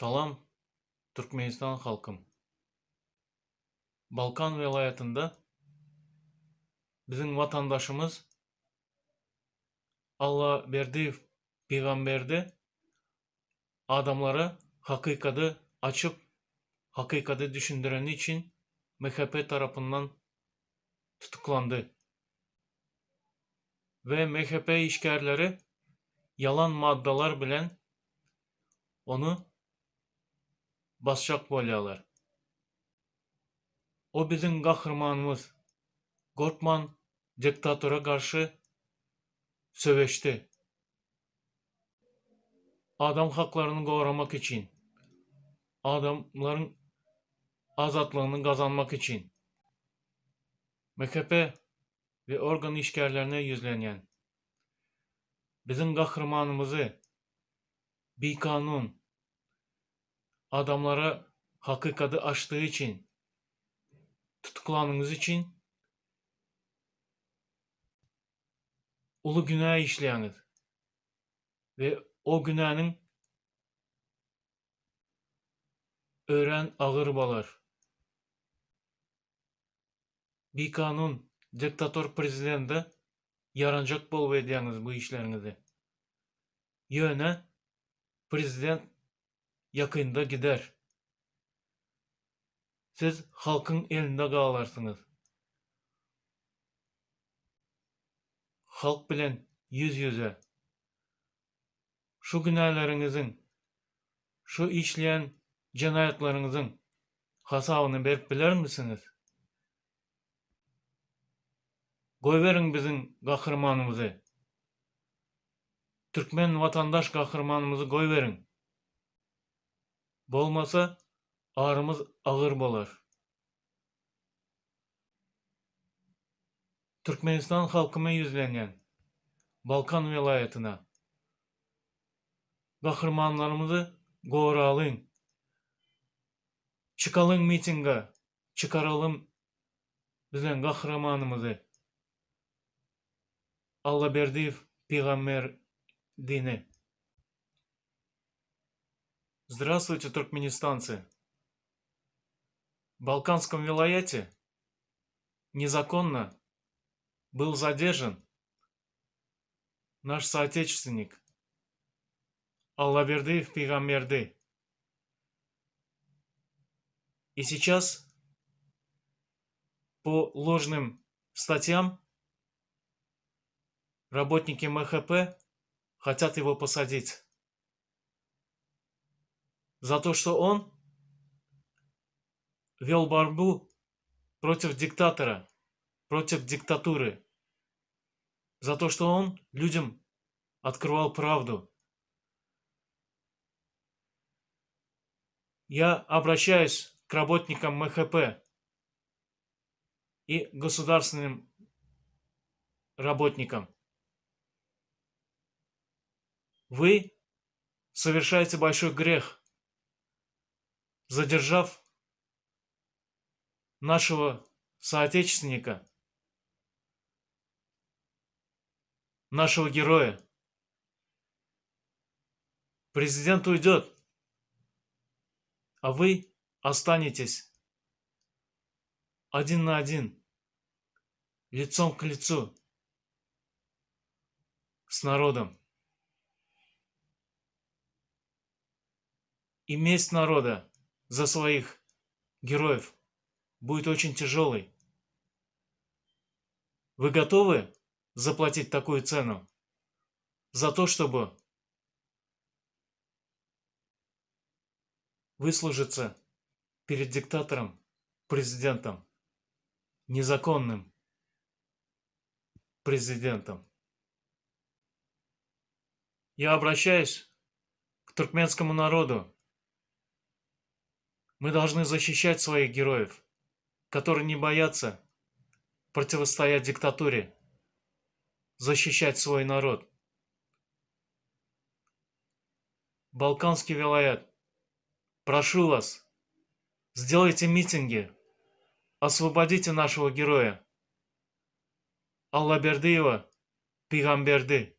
Salam, Türkmenistan halkım. Balkan vilayetinde bizim vatandaşımız Allah verdiği peygamberde adamlara hakikati açıp hakikati düşündüren için MHP tarafından tutuklandı. Ve MHP işgərləri yalan maddeler bilen onu basacak bolyalar. O bizim kahramanımız Gorkman diktatöre karşı söveşti. Adam haklarını korumak için, adamların azatlığını kazanmak için MHP ve organ işgərlərine yüzlenen bizim kahramanımızı bir kanun adamlara hakikati açtığı için tutuklandığınız için ulu günah işleyiniz ve o günahın öğren ağır balar. Bir kanun diktatör prezidenti yarancak bol ediyiniz bu işlerinizi. Yöne prezident yakında gider. Siz halkın elinde kalarsınız. Halk bilen yüz yüze şu günahlarınızın, şu işleyen cinayetlerinizin hesabını verip bilir misiniz? Koyverin bizim kahramanımızı. Türkmen vatandaş kahramanımızı koyverin. Bolmasa ağrımız ağır bolar. Türkmenistan halkıma yüzlenen Balkan vilayetine kahramanlarımızı doğru alın. Çıkalım mitinge, çıkaralım bizden kahramanımızı. Allah verdiği peygamber dini. Здравствуйте, туркменистанцы. В Балканском вилаяте незаконно был задержан наш соотечественник Аллабердиев Пейгамберди. И сейчас по ложным статьям работники МХП хотят его посадить за то, что он вел борьбу против диктатора, против диктатуры, за то, что он людям открывал правду. Я обращаюсь к работникам МХП и государственным работникам. Вы совершаете большой грех, задержав нашего соотечественника, нашего героя. Президент уйдет, а вы останетесь один на один, лицом к лицу с народом. И месть народа за своих героев будет очень тяжелой. Вы готовы заплатить такую цену за то, чтобы выслужиться перед диктатором, президентом, незаконным президентом? Я обращаюсь к туркменскому народу. Мы должны защищать своих героев, которые не боятся противостоять диктатуре, защищать свой народ. Балканский вилаят, прошу вас, сделайте митинги, освободите нашего героя Аллабердиева Пейгамберди.